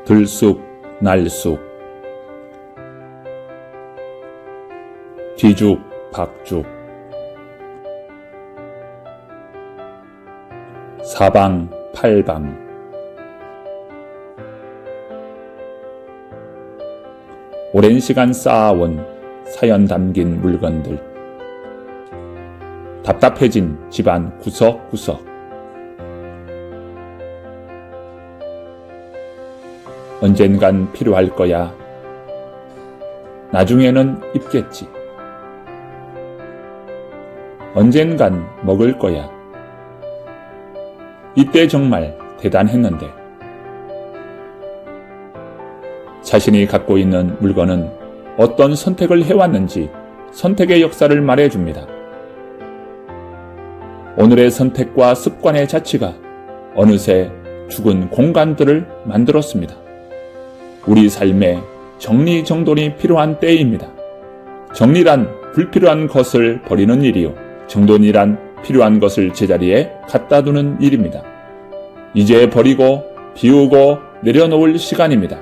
들쑥 날쑥 뒤죽 박죽 사방팔방 오랜 시간 쌓아온 사연 담긴 물건들, 답답해진 집안 구석구석, 언젠간 필요할 거야. 나중에는 입겠지. 언젠간 먹을 거야. 이때 정말 대단했는데. 자신이 갖고 있는 물건은 어떤 선택을 해왔는지 선택의 역사를 말해줍니다. 오늘의 선택과 습관의 자취가 어느새 죽은 공간들을 만들었습니다. 우리 삶에 정리정돈이 필요한 때입니다. 정리란 불필요한 것을 버리는 일이요, 정돈이란 필요한 것을 제자리에 갖다 두는 일입니다. 이제 버리고 비우고 내려놓을 시간입니다.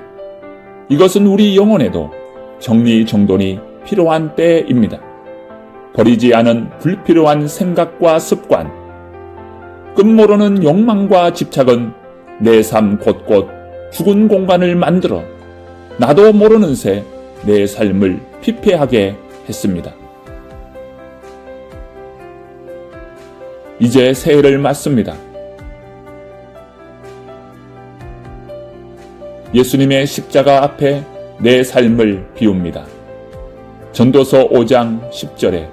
이것은 우리 영혼에도 정리정돈이 필요한 때입니다. 버리지 않은 불필요한 생각과 습관, 끝모르는 욕망과 집착은 내 삶 곳곳 죽은 공간을 만들어 나도 모르는 새 내 삶을 피폐하게 했습니다. 이제 새해를 맞습니다. 예수님의 십자가 앞에 내 삶을 비웁니다. 전도서 5장 10절에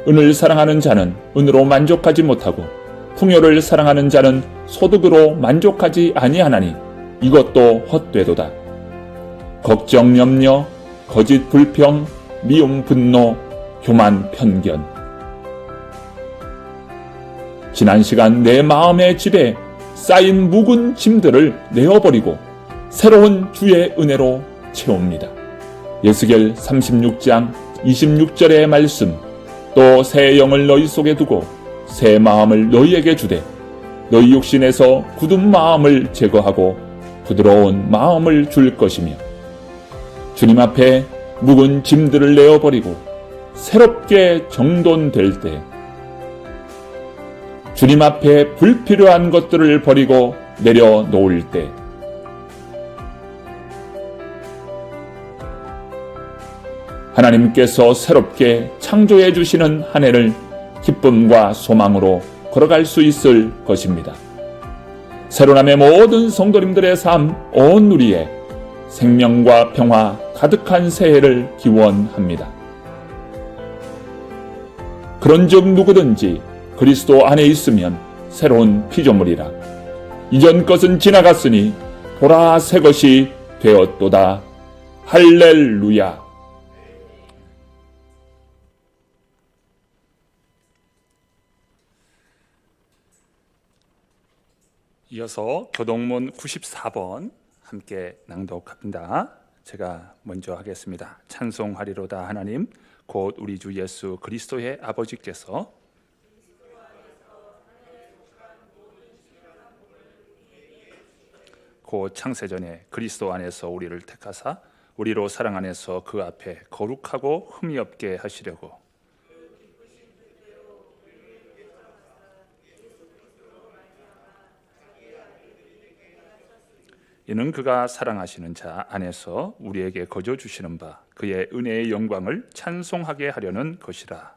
은을 사랑하는 자는 은으로 만족하지 못하고 풍요를 사랑하는 자는 소득으로 만족하지 아니하나니 이것도 헛되도다. 걱정, 염려, 거짓 불평, 미움, 분노, 교만, 편견. 지난 시간 내 마음의 집에 쌓인 묵은 짐들을 내어버리고 새로운 주의 은혜로 채웁니다. 예스겔 36장 26절의 말씀, 또 새 영을 너희 속에 두고 새 마음을 너희에게 주되 너희 육신에서 굳은 마음을 제거하고 부드러운 마음을 줄 것이며, 주님 앞에 묵은 짐들을 내어버리고 새롭게 정돈될 때, 주님 앞에 불필요한 것들을 버리고 내려놓을 때, 하나님께서 새롭게 창조해 주시는 한 해를 기쁨과 소망으로 걸어갈 수 있을 것입니다. 새로남의 모든 성도님들의 삶, 온 누리에 생명과 평화 가득한 새해를 기원합니다. 그런즉 누구든지 그리스도 안에 있으면 새로운 피조물이라. 이전 것은 지나갔으니 보라 새 것이 되었도다. 할렐루야. 이어서 교동문 94번 함께 낭독합니다. 제가 먼저 하겠습니다. 찬송하리로다 하나님 곧 우리 주 예수 그리스도의 아버지께서 곧 창세전에 그리스도 안에서 우리를 택하사 우리로 사랑 안에서 그 앞에 거룩하고 흠이 없게 하시려고 이는 그가 사랑하시는 자 안에서 우리에게 거저 주시는 바 그의 은혜의 영광을 찬송하게 하려는 것이라.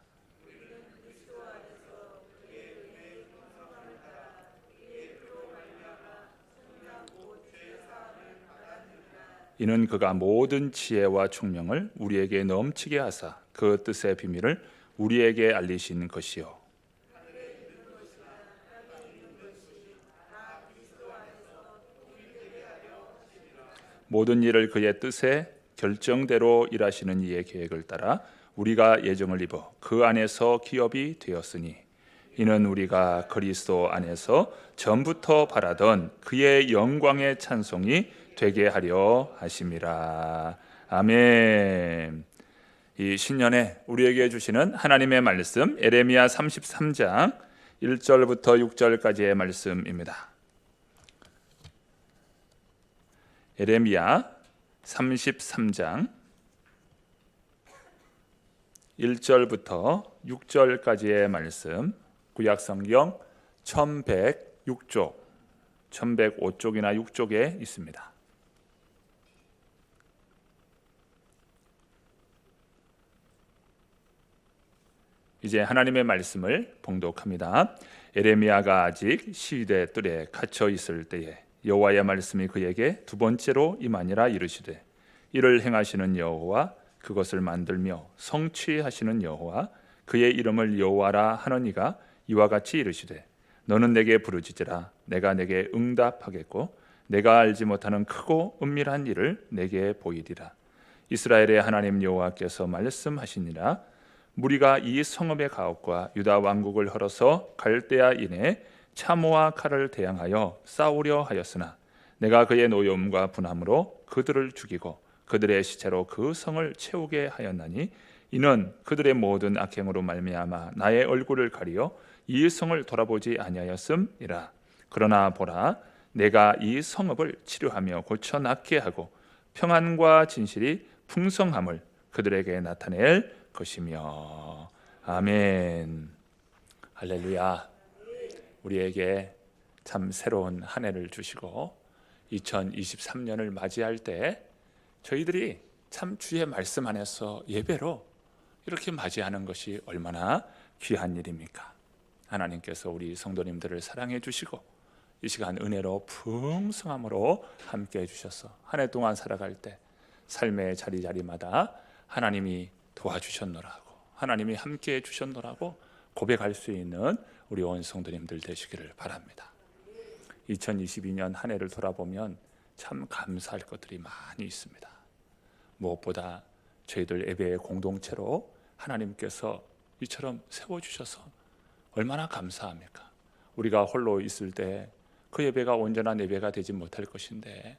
이는 그가 모든 지혜와 총명을 우리에게 넘치게 하사 그 뜻의 비밀을 우리에게 알리신 것이요. 모든 일을 그의 뜻에 결정대로 일하시는 이의 계획을 따라 우리가 예정을 입어 그 안에서 기업이 되었으니 이는 우리가 그리스도 안에서 전부터 바라던 그의 영광의 찬송이 되게 하려 하심이라. 아멘. 이 신년에 우리에게 주시는 하나님의 말씀 에레미야 33장 1절부터 6절까지의 말씀입니다. 예레미야 33장 1절부터 6절까지의 말씀, 구약성경 1106쪽, 1105쪽이나 6쪽에 있습니다. 이제 하나님의 말씀을 봉독합니다. 예레미야가 아직 시위대 뜰에 갇혀 있을 때에 여호와의 말씀이 그에게 두 번째로 임하니라. 이르시되 이를 행하시는 여호와, 그것을 만들며 성취하시는 여호와, 그의 이름을 여호와라 하는 이가 이와 같이 이르시되 너는 내게 부르짖으라. 내가 내게 응답하겠고 내가 알지 못하는 크고 은밀한 일을 내게 보이리라. 이스라엘의 하나님 여호와께서 말씀하시니라. 무리가 이 성읍의 가옥과 유다 왕국을 헐어서 갈대아인의 차모와 칼을 대항하여 싸우려 하였으나 내가 그의 노여움과 분함으로 그들을 죽이고 그들의 시체로 그 성을 채우게 하였나니 이는 그들의 모든 악행으로 말미암아 나의 얼굴을 가리어 이 성을 돌아보지 아니하였음이라. 그러나 보라, 내가 이 성읍을 치료하며 고쳐 낫게 하고 평안과 진실이 풍성함을 그들에게 나타낼 것이며. 아멘. 할렐루야. 우리에게 참 새로운 한 해를 주시고 2023년을 맞이할 때 저희들이 참 주의 말씀 안에서 예배로 이렇게 맞이하는 것이 얼마나 귀한 일입니까? 하나님께서 우리 성도님들을 사랑해 주시고 이 시간 은혜로 풍성함으로 함께 해주셔서 한 해 동안 살아갈 때 삶의 자리자리마다 하나님이 도와주셨노라고, 하나님이 함께 해주셨노라고 고백할 수 있는 우리 온 성도님들 되시기를 바랍니다. 2022년 한 해를 돌아보면 참 감사할 것들이 많이 있습니다. 무엇보다 저희들 예배의 공동체로 하나님께서 이처럼 세워주셔서 얼마나 감사합니까? 우리가 홀로 있을 때 그 예배가 온전한 예배가 되지 못할 것인데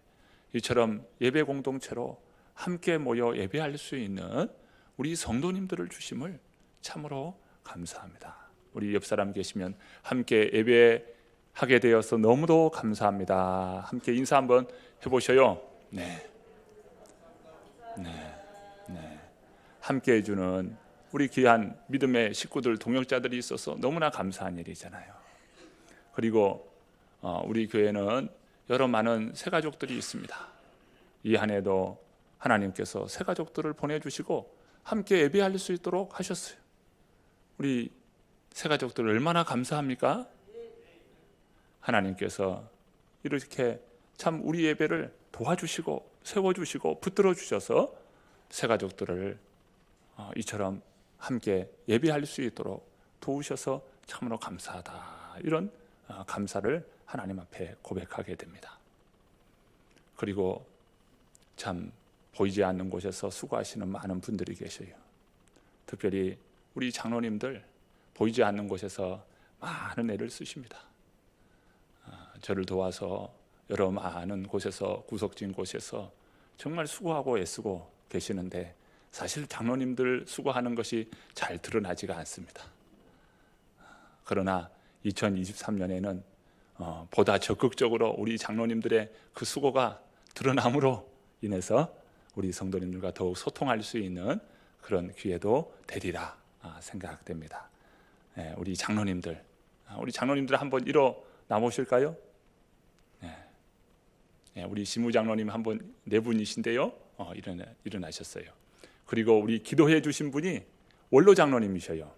이처럼 예배 공동체로 함께 모여 예배할 수 있는 우리 성도님들을 주심을 참으로 감사합니다. 우리 옆 사람 계시면 함께 예배하게 되어서 너무도 감사합니다. 함께 인사 한번 해보셔요. 네. 함께 해주는 우리 귀한 믿음의 식구들, 동역자들이 있어서 너무나 감사한 일이잖아요. 그리고 우리 교회는 여러 많은 새가족들이 있습니다. 이 한 해도 하나님께서 새가족들을 보내주시고 함께 예배할 수 있도록 하셨어요. 우리 새가족들 얼마나 감사합니까? 하나님께서 이렇게 참 우리 예배를 도와주시고 세워주시고 붙들어 주셔서 새가족들을 이처럼 함께 예배할 수 있도록 도우셔서 참으로 감사하다, 이런 감사를 하나님 앞에 고백하게 됩니다. 그리고 참 보이지 않는 곳에서 수고하시는 많은 분들이 계셔요. 특별히 우리 장로님들 보이지 않는 곳에서 많은 애를 쓰십니다. 저를 도와서 여러 많은 곳에서, 구석진 곳에서 정말 수고하고 애쓰고 계시는데 사실 장로님들 수고하는 것이 잘 드러나지가 않습니다. 그러나 2023년에는 보다 적극적으로 우리 장로님들의 그 수고가 드러남으로 인해서 우리 성도님들과 더욱 소통할 수 있는 그런 기회도 되리라 생각됩니다. 우리 장로님들 한번 일어나 보실까요? 우리 시무장로님 한번 네 분이신데요, 일어나셨어요. 그리고 우리 기도해 주신 분이 원로 장로님이셔요.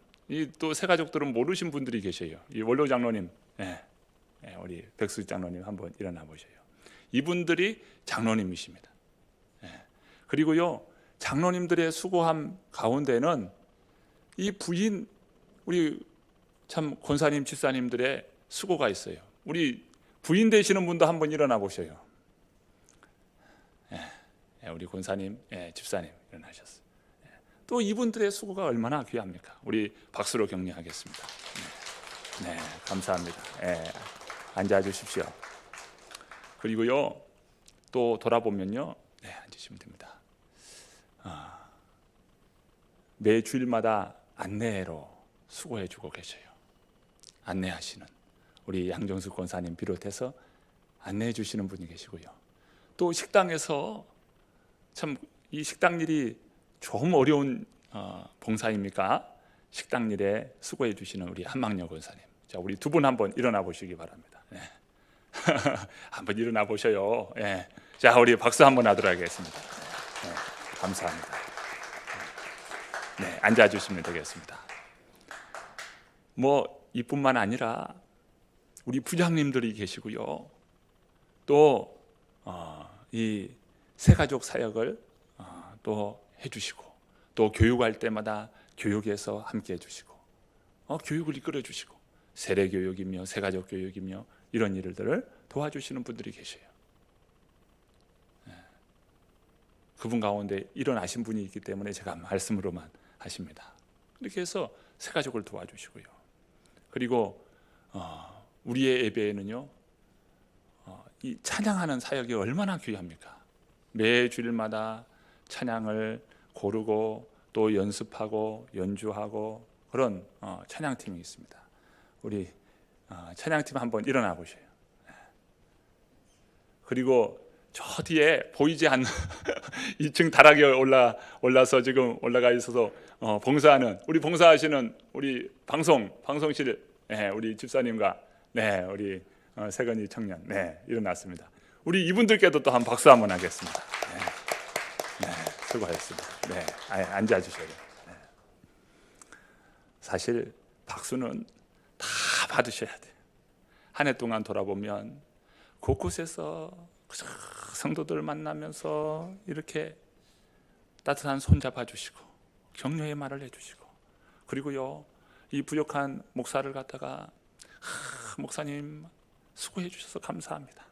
또 새가족들은 모르신 분들이 계셔요. 이 원로 장로님, 우리 백수 장로님 한번 일어나 보셔요. 이분들이 장로님이십니다. 그리고요, 장로님들의 수고함 가운데는 이 부인, 우리 참 권사님, 집사님들의 수고가 있어요. 우리 부인 되시는 분도 한번 일어나 보셔요. 우리 권사님, 집사님 일어나셨어요. 또 이분들의 수고가 얼마나 귀합니까? 우리 박수로 격려하겠습니다. 네, 감사합니다. 앉아 주십시오. 그리고요, 또 돌아보면요, 앉으시면 됩니다. 매 주일마다 안내로 수고해주고 계셔요. 안내하시는 우리 양정수 권사님 비롯해서 안내해 주시는 분이 계시고요. 또 식당에서 참 이 식당 일이 좀 어려운 봉사입니까? 식당 일에 수고해 주시는 우리 한망녀 권사님. 자, 우리 두 분 한번 일어나 보시기 바랍니다. 네. 한번 일어나 보셔요. 네. 자, 우리 박수 한번 하도록 하겠습니다. 네. 감사합니다. 네, 앉아 주시면 되겠습니다. 뭐 이뿐만 아니라 우리 부장님들이 계시고요. 또 이 새가족 사역을 또 해주시고, 또 교육할 때마다 교육에서 함께 해주시고, 교육을 이끌어 주시고, 세례 교육이며 새가족 교육이며 이런 일들을 도와주시는 분들이 계셔요. 그분 가운데 일어나신 분이 있기 때문에 제가 말씀으로만 하십니다. 이렇게 해서 새가족을 도와주시고요. 그리고 우리의 예배에는요, 이 찬양하는 사역이 얼마나 귀합니까? 매 주일마다 찬양을 고르고 또 연습하고 연주하고 그런 찬양팀이 있습니다. 우리 찬양팀 한번 일어나 보세요. 그리고 저 뒤에 보이지 않는 2층 다락에 올라서 지금 올라가 있어서 봉사하는, 우리 봉사하시는 우리 방송실 우리 집사님과 우리 세건이 청년 일어났습니다. 우리 이분들께도 또 한 박수 한번 하겠습니다. 수고하셨습니다. 앉아 주셔요. 사실 박수는 다 받으셔야 돼요. 한 해 동안 돌아보면 곳곳에서 성도들 만나면서 이렇게 따뜻한 손 잡아주시고 격려의 말을 해주시고, 그리고요, 이 부족한 목사를 갖다가 목사님 수고해 주셔서 감사합니다,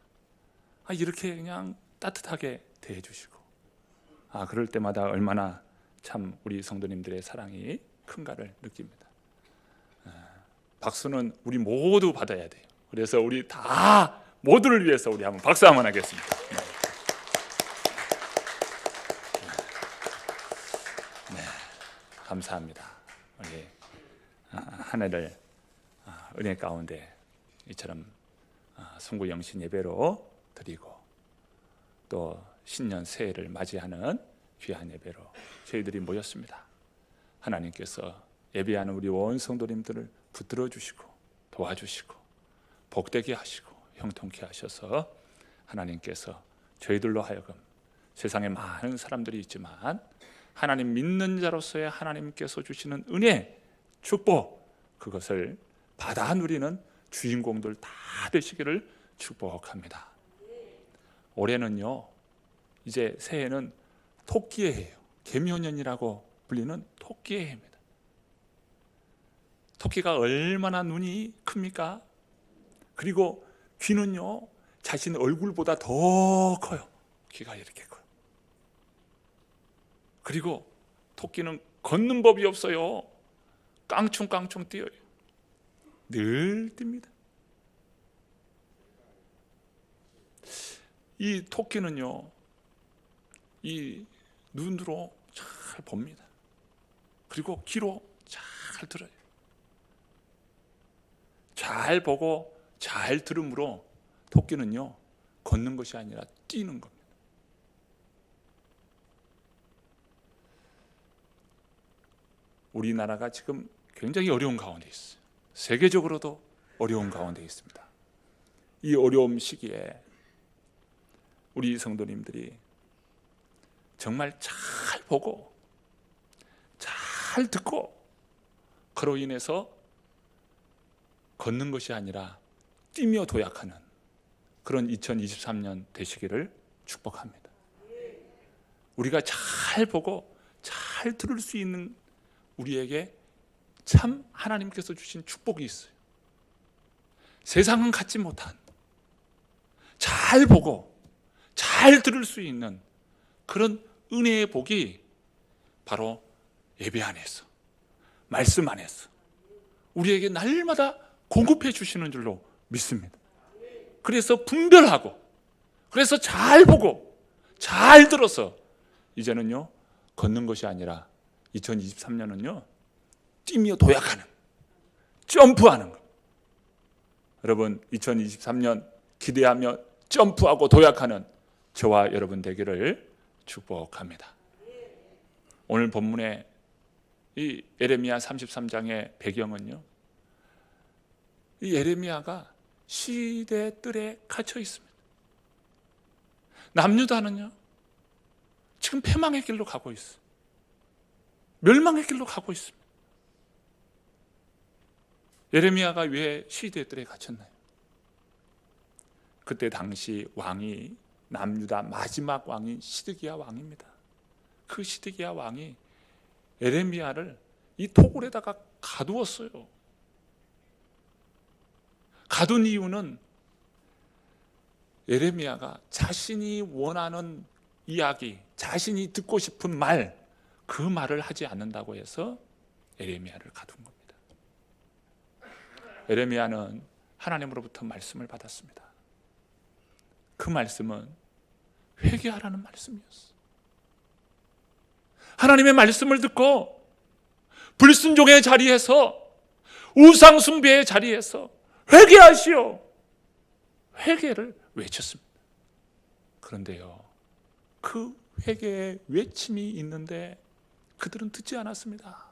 이렇게 그냥 따뜻하게 대해 주시고, 그럴 때마다 얼마나 참 우리 성도님들의 사랑이 큰가를 느낍니다. 박수는 우리 모두 받아야 돼요. 그래서 우리 다 모두를 위해서 우리 한번 박수 한번 하겠습니다. 감사합니다. 우리 한 해를 은혜 가운데 이처럼 송구영신 예배로 드리고, 또 신년 새해를 맞이하는 귀한 예배로 저희들이 모였습니다. 하나님께서 예배하는 우리 온 성도님들을 붙들어 주시고 도와주시고 복되게 하시고 형통케 하셔서 하나님께서 저희들로 하여금, 세상에 많은 사람들이 있지만 하나님 믿는 자로서의 하나님께서 주시는 은혜, 축복, 그것을 받아 누리는 주인공들 다 되시기를 축복합니다. 올해는요, 이제 새해는 토끼의 해예요. 개묘년이라고 불리는 토끼의 해입니다. 토끼가 얼마나 눈이 큽니까? 그리고 귀는요, 자신 얼굴보다 더 커요. 귀가 이렇게 커요. 그리고 토끼는 걷는 법이 없어요. 깡충깡충 뛰어요. 늘 뜁니다. 이 토끼는요, 이 눈으로 잘 봅니다. 그리고 귀로 잘 들어요. 잘 보고 잘 들음으로 토끼는요, 걷는 것이 아니라 뛰는 겁니다. 우리나라가 지금 굉장히 어려운 가운데 있어요. 세계적으로도 어려운 가운데 있습니다. 이 어려움 시기에 우리 성도님들이 정말 잘 보고 잘 듣고, 그로 인해서 걷는 것이 아니라 뛰며 도약하는 그런 2023년 되시기를 축복합니다. 우리가 잘 보고 잘 들을 수 있는 우리에게 참 하나님께서 주신 축복이 있어요. 세상은 갖지 못한, 잘 보고 잘 들을 수 있는 그런 은혜의 복이 바로 예배 안에서, 말씀 안에서 우리에게 날마다 공급해 주시는 줄로 믿습니다. 그래서 분별하고, 그래서 잘 보고 잘 들어서 이제는요, 걷는 것이 아니라 2023년은요 뛰며 도약하는, 점프하는 것. 여러분, 2023년 기대하며 점프하고 도약하는 저와 여러분 되기를 축복합니다. 오늘 본문의 이 예레미야 33장의 배경은요, 이 예레미야가 시대 뜰에 갇혀 있습니다. 남유다는요, 지금 패망의 길로 가고 있어요. 멸망의 길로 가고 있습니다. 예레미야가 왜 시대 뜰에 갇혔나요? 그때 당시 왕이 남유다 마지막 왕인 시드기야 왕입니다. 그 시드기야 왕이 예레미야를 이 토굴에다가 가두었어요. 가둔 이유는 예레미야가 자신이 원하는 이야기, 자신이 듣고 싶은 말, 그 말을 하지 않는다고 해서 예레미야를 가둔 겁니다. 예레미야는 하나님으로부터 말씀을 받았습니다. 그 말씀은 회개하라는 말씀이었어요. 하나님의 말씀을 듣고 불순종의 자리에서, 우상 숭배의 자리에서 회개하시오, 회개를 외쳤습니다. 그런데요, 그 회개의 외침이 있는데 그들은 듣지 않았습니다.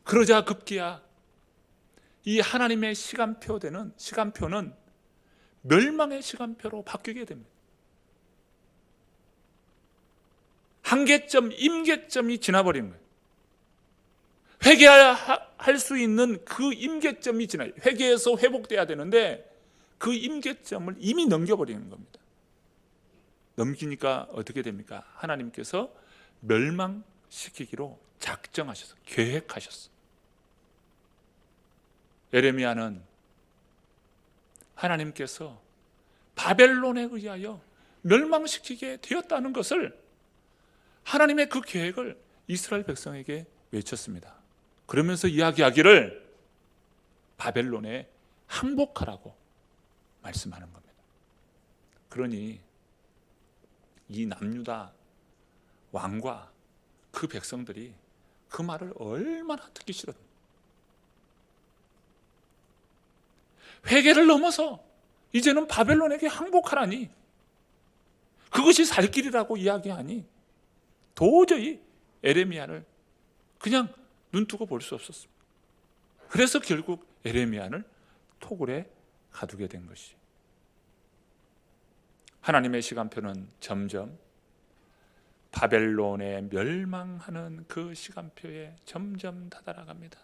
그러자 급기야 이 하나님의 시간표는 멸망의 시간표로 바뀌게 됩니다. 한계점, 임계점이 지나버린 거예요. 회개할 수 있는 그 임계점이 지나요. 회개해서 회복돼야 되는데 그 임계점을 이미 넘겨버리는 겁니다. 넘기니까 어떻게 됩니까? 하나님께서 멸망시키기로 작정하셔서, 계획하셨어. 예레미야는 하나님께서 바벨론에 의하여 멸망시키게 되었다는 것을, 하나님의 그 계획을 이스라엘 백성에게 외쳤습니다. 그러면서 이야기하기를 바벨론에 항복하라고 말씀하는 겁니다. 그러니 이 남유다 왕과 그 백성들이 그 말을 얼마나 듣기 싫었는지, 회개를 넘어서 이제는 바벨론에게 항복하라니, 그것이 살 길이라고 이야기하니 도저히 예레미야를 그냥 눈뜨고 볼 수 없었습니다. 그래서 결국 예레미야를 토굴에 가두게 된 것이, 하나님의 시간표는 점점 바벨론에 멸망하는 그 시간표에 점점 다다라갑니다.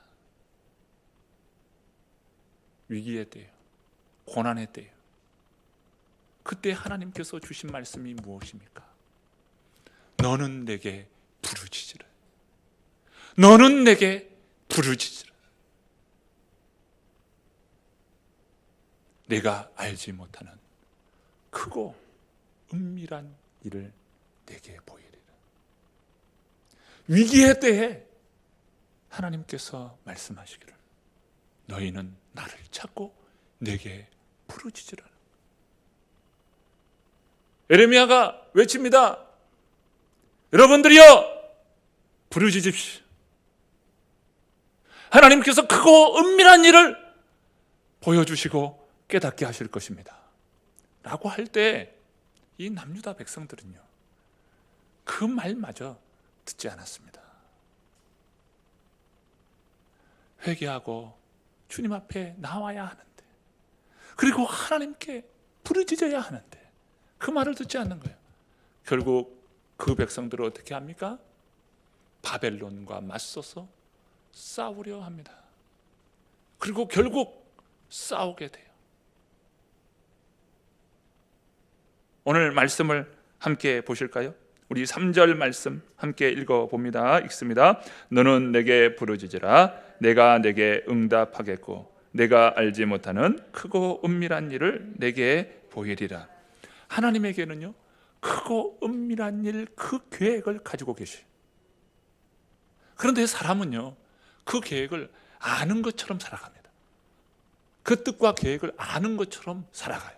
위기의 때요, 고난의 때요. 그때 하나님께서 주신 말씀이 무엇입니까? 너는 내게 부르짖으라. 너는 내게 부르짖으라. 내가 알지 못하는 크고 은밀한 일을 내게 보이리라. 위기의 때에 하나님께서 말씀하시기를 너희는 나를 찾고 내게 부르짖으라. 예레미야가 외칩니다. 여러분들이여 부르짖으십시오. 하나님께서 크고 은밀한 일을 보여주시고 깨닫게 하실 것입니다 라고 할 때 이 남유다 백성들은요, 그 말마저 듣지 않았습니다. 회개하고 주님 앞에 나와야 하는데, 그리고 하나님께 부르짖어야 하는데 그 말을 듣지 않는 거예요. 결국 그 백성들은 어떻게 합니까? 바벨론과 맞서서 싸우려 합니다. 그리고 결국 싸우게 돼요. 오늘 말씀을 함께 보실까요? 우리 3절 말씀 함께 읽어봅니다. 읽습니다. 너는 내게 부르짖으라. 내가 내게 응답하겠고 내가 알지 못하는 크고 은밀한 일을 내게 보이리라. 하나님에게는요, 크고 은밀한 일, 그 계획을 가지고 계셔요. 그런데 사람은요, 그 계획을 아는 것처럼 살아갑니다. 그 뜻과 계획을 아는 것처럼 살아가요.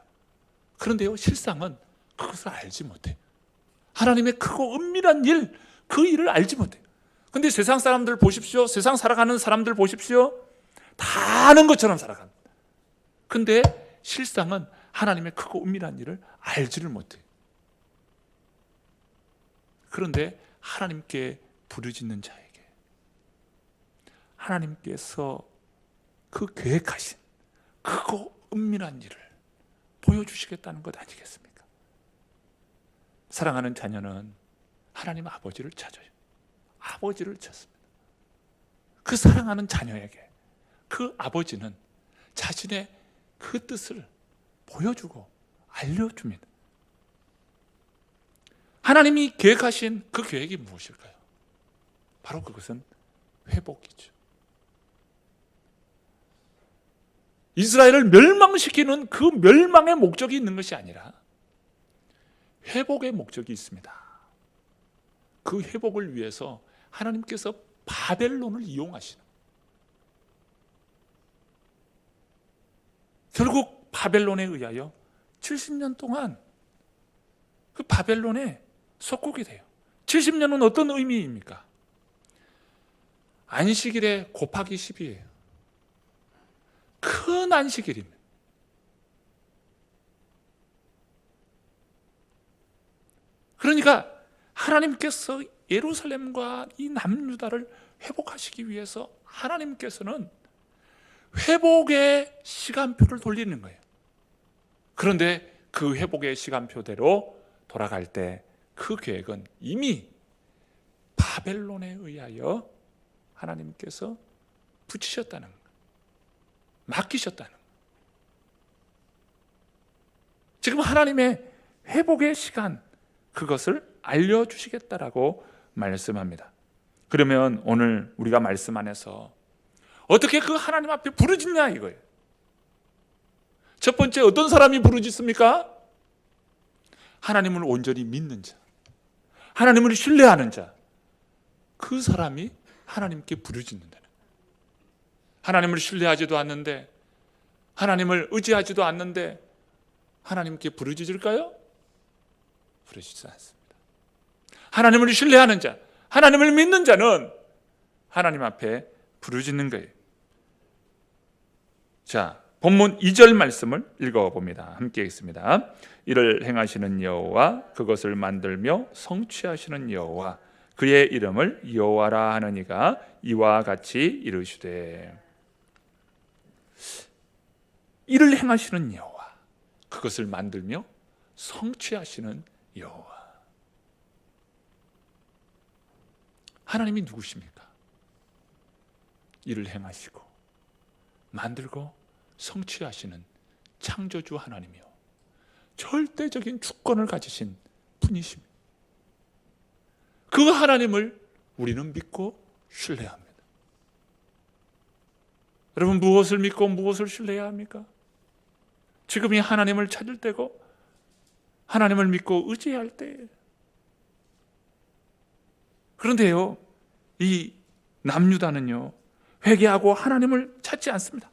그런데요, 실상은 그것을 알지 못해요. 하나님의 크고 은밀한 일, 그 일을 알지 못해요. 근데 세상 사람들 보십시오. 세상 살아가는 사람들 보십시오. 다 아는 것처럼 살아갑니다. 근데 실상은 하나님의 크고 은밀한 일을 알지를 못해요. 그런데 하나님께 부르짖는 자에게 하나님께서 그 계획하신 크고 은밀한 일을 보여주시겠다는 것 아니겠습니까? 사랑하는 자녀는 하나님 아버지를 찾아요. 아버지를 찾습니다. 그 사랑하는 자녀에게 그 아버지는 자신의 그 뜻을 보여주고 알려줍니다. 하나님이 계획하신 그 계획이 무엇일까요? 바로 그것은 회복이죠. 이스라엘을 멸망시키는 그 멸망의 목적이 있는 것이 아니라 회복의 목적이 있습니다. 그 회복을 위해서 하나님께서 바벨론을 이용하시는, 결국 바벨론에 의하여 70년 동안 그 바벨론에 속국이 돼요. 70년은 어떤 의미입니까? 안식일에 곱하기 10이에요. 큰 안식일입니다. 그러니까 하나님께서 예루살렘과 이 남유다를 회복하시기 위해서 하나님께서는 회복의 시간표를 돌리는 거예요. 그런데 그 회복의 시간표대로 돌아갈 때 그 계획은 이미 바벨론에 의하여 하나님께서 붙이셨다는 거예요. 맡기셨다는 거예요. 지금 하나님의 회복의 시간, 그것을 알려주시겠다라고 말씀합니다. 그러면 오늘 우리가 말씀 안에서 어떻게 그 하나님 앞에 부르짖냐 이거예요. 첫 번째, 어떤 사람이 부르짖습니까? 하나님을 온전히 믿는 자, 하나님을 신뢰하는 자, 그 사람이 하나님께 부르짖는다는 거예요. 하나님을 신뢰하지도 않는데, 하나님을 의지하지도 않는데 하나님께 부르짖을까요? 부르짖지 않습니다. 하나님을 신뢰하는 자, 하나님을 믿는 자는 하나님 앞에 부르짖는 거예요. 자, 본문 2절 말씀을 읽어봅니다. 함께 읽습니다. 이를 행하시는 여호와, 그것을 만들며 성취하시는 여호와, 그의 이름을 여호와라 하느니가 이와 같이 이르시되. 이를 행하시는 여호와, 그것을 만들며 성취하시는 여호와. 하나님이 누구십니까? 이를 행하시고 만들고 성취하시는 창조주 하나님이요, 절대적인 주권을 가지신 분이십니다. 그 하나님을 우리는 믿고 신뢰합니다. 여러분, 무엇을 믿고 무엇을 신뢰해야 합니까? 지금이 하나님을 찾을 때고 하나님을 믿고 의지할 때예요. 그런데요, 이 남유다는요, 회개하고 하나님을 찾지 않습니다.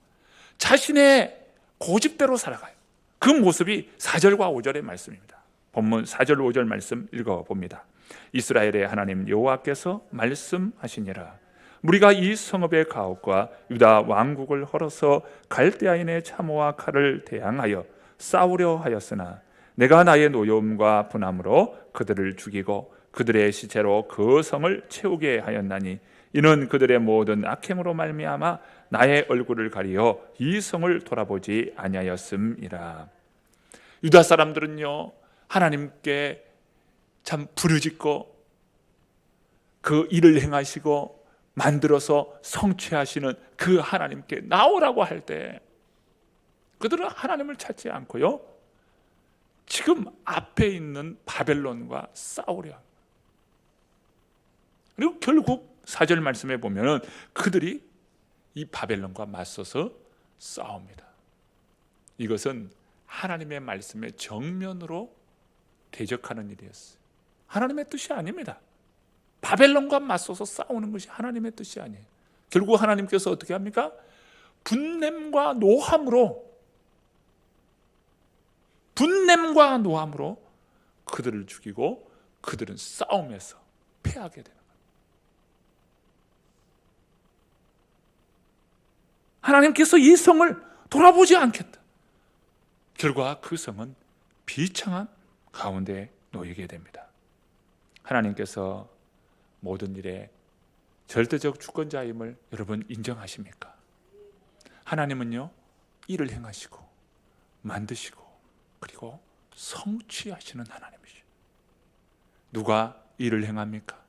자신의 고집대로 살아가요. 그 모습이 4절과 5절의 말씀입니다. 본문 4절 5절 말씀 읽어봅니다. 이스라엘의 하나님 여호와께서 말씀하시니라. 무리가 이 성읍의 가옥과 유다 왕국을 헐어서 갈대아인의 참호와 칼을 대항하여 싸우려 하였으나 내가 나의 노여움과 분함으로 그들을 죽이고 그들의 시체로 그 성을 채우게 하였나니 이는 그들의 모든 악행으로 말미암아 나의 얼굴을 가리어 이 성을 돌아보지 아니하였음이라. 유다 사람들은요, 하나님께 참 부르짖고 그 일을 행하시고 만들어서 성취하시는 그 하나님께 나오라고 할 때 그들은 하나님을 찾지 않고요, 지금 앞에 있는 바벨론과 싸우려 합니다. 그리고 결국 4절 말씀에 보면 그들이 이 바벨론과 맞서서 싸웁니다. 이것은 하나님의 말씀에 정면으로 대적하는 일이었어요. 하나님의 뜻이 아닙니다. 바벨론과 맞서서 싸우는 것이 하나님의 뜻이 아니에요. 결국 하나님께서 어떻게 합니까? 분냄과 노함으로 그들을 죽이고 그들은 싸움에서 패하게 되는 거예요. 하나님께서 이 성을 돌아보지 않겠다. 결과 그 성은 비창한 가운데 놓이게 됩니다. 하나님께서 모든 일에 절대적 주권자임을 여러분 인정하십니까? 하나님은요, 일을 행하시고 만드시고 그리고 성취하시는 하나님이시죠. 누가 일을 행합니까?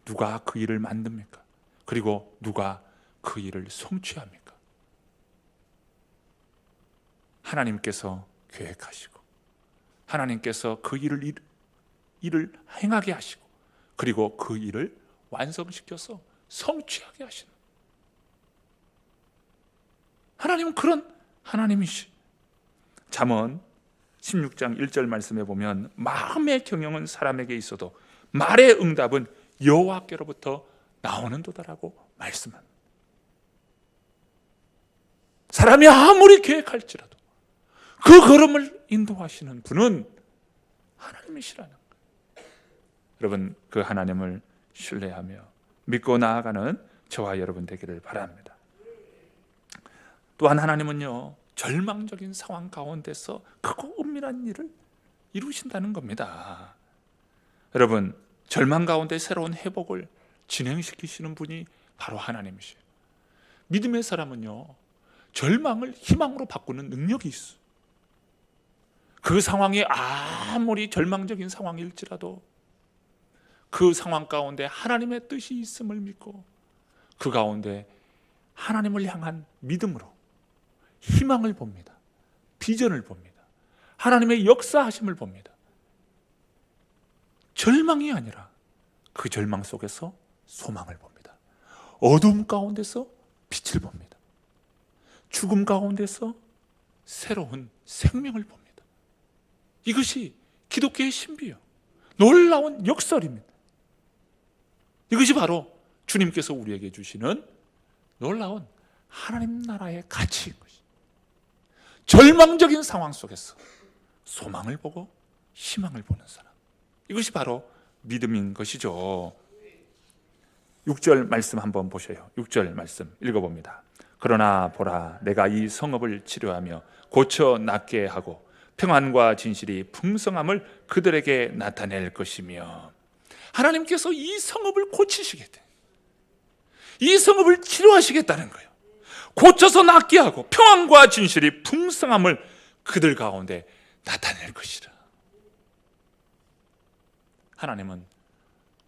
누가 그 일을 만듭니까? 그리고 누가 그 일을 성취합니까? 하나님께서 계획하시고 하나님께서 그 일을 행하게 하시고 그리고 그 일을 완성시켜서 성취하게 하시는 하나님은 그런 하나님이시. 잠언 16장 1절 말씀에 보면 마음의 경영은 사람에게 있어도 말의 응답은 여호와께로부터 나오는도다라고 말씀합니다. 사람이 아무리 계획할지라도 그 걸음을 인도하시는 분은 하나님이시라는 거예요. 여러분, 그 하나님을 신뢰하며 믿고 나아가는 저와 여러분 되기를 바랍니다. 또한 하나님은요, 절망적인 상황 가운데서 크고 은밀한 일을 이루신다는 겁니다. 여러분, 절망 가운데 새로운 회복을 진행시키시는 분이 바로 하나님이시에요. 믿음의 사람은요, 절망을 희망으로 바꾸는 능력이 있어요. 그 상황이 아무리 절망적인 상황일지라도 그 상황 가운데 하나님의 뜻이 있음을 믿고 그 가운데 하나님을 향한 믿음으로 희망을 봅니다. 비전을 봅니다. 하나님의 역사하심을 봅니다. 절망이 아니라 그 절망 속에서 소망을 봅니다. 어둠 가운데서 빛을 봅니다. 죽음 가운데서 새로운 생명을 봅니다. 이것이 기독교의 신비요, 놀라운 역설입니다. 이것이 바로 주님께서 우리에게 주시는 놀라운 하나님 나라의 가치인 것이죠. 절망적인 상황 속에서 소망을 보고 희망을 보는 사람, 이것이 바로 믿음인 것이죠. 6절 말씀 한번 보셔요. 6절 말씀 읽어봅니다. 그러나 보라, 내가 이 성읍을 치료하며 고쳐 낫게 하고 평안과 진실이 풍성함을 그들에게 나타낼 것이며, 하나님께서 이 성읍을 고치시겠다, 이 성읍을 치료하시겠다는 거예요. 고쳐서 낫게 하고 평안과 진실이 풍성함을 그들 가운데 나타낼 것이라. 하나님은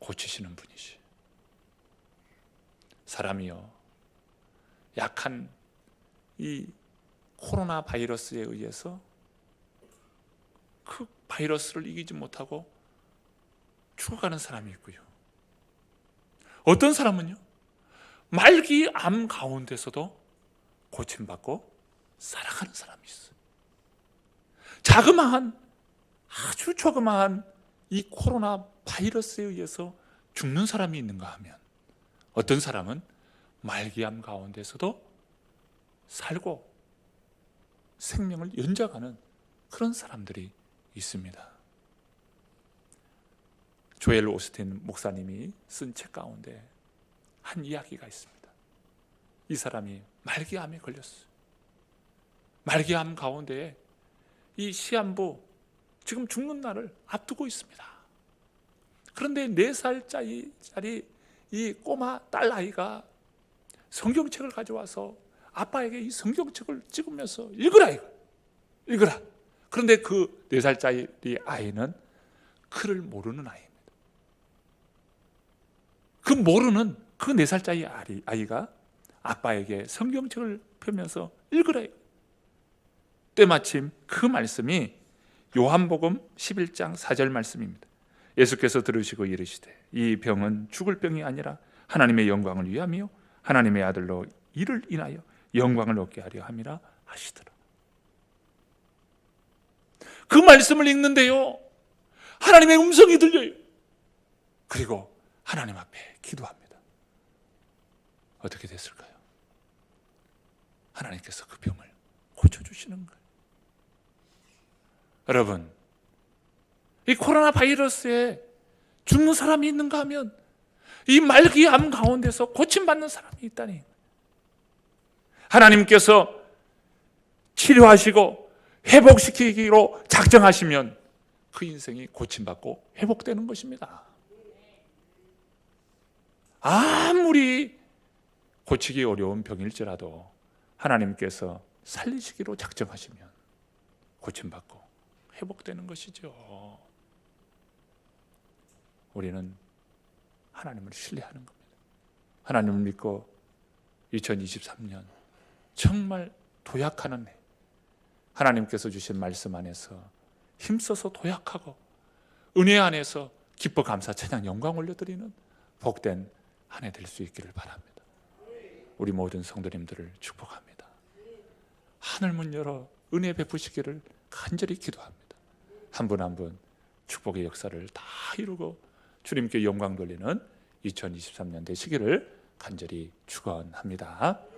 고치시는 분이시. 사람이요, 약한 이 코로나 바이러스에 의해서 그 바이러스를 이기지 못하고 죽어가는 사람이 있고요, 어떤 사람은요, 말기 암 가운데서도 고침받고 살아가는 사람이 있어요. 자그마한, 아주 조그마한 이 코로나 바이러스에 의해서 죽는 사람이 있는가 하면, 어떤 사람은 말기암 가운데서도 살고 생명을 연장하는 그런 사람들이 있습니다. 조엘 오스틴 목사님이 쓴 책 가운데 한 이야기가 있습니다. 이 사람이 말기암에 걸렸어요. 말기암 가운데에 이 시한부 지금 죽는 날을 앞두고 있습니다. 그런데 4살짜리 이 꼬마 딸아이가 성경책을 가져와서 아빠에게 이 성경책을 찍으면서 읽으라, 이거 읽으라. 그런데 그 4살짜리 아이는 글을 모르는 아이입니다. 그 모르는 그 4살짜리 아이가 아빠에게 성경책을 펴면서 읽으라. 때마침 그 말씀이 요한복음 11장 4절 말씀입니다. 예수께서 들으시고 이르시되 이 병은 죽을 병이 아니라 하나님의 영광을 위함이요 하나님의 아들로 이를 인하여 영광을 얻게 하려 함이라 하시더라. 그 말씀을 읽는데요, 하나님의 음성이 들려요. 그리고 하나님 앞에 기도합니다. 어떻게 됐을까요? 하나님께서 그 병을 고쳐주시는 거예요. 여러분, 이 코로나 바이러스에 죽는 사람이 있는가 하면 이 말기암 가운데서 고침받는 사람이 있다니. 하나님께서 치료하시고 회복시키기로 작정하시면 그 인생이 고침받고 회복되는 것입니다. 아무리 고치기 어려운 병일지라도 하나님께서 살리시기로 작정하시면 고침받고 회복되는 것이죠. 우리는 하나님을 신뢰하는 겁니다. 하나님을 믿고 2023년 정말 도약하는 해, 하나님께서 주신 말씀 안에서 힘써서 도약하고 은혜 안에서 기뻐 감사 찬양 영광 올려드리는 복된 한 해 될 수 있기를 바랍니다. 우리 모든 성도님들을 축복합니다. 하늘문 열어 은혜 베푸시기를 간절히 기도합니다. 한 분 한 분 축복의 역사를 다 이루고 주님께 영광 돌리는 2023년 되시기를 간절히 축원합니다.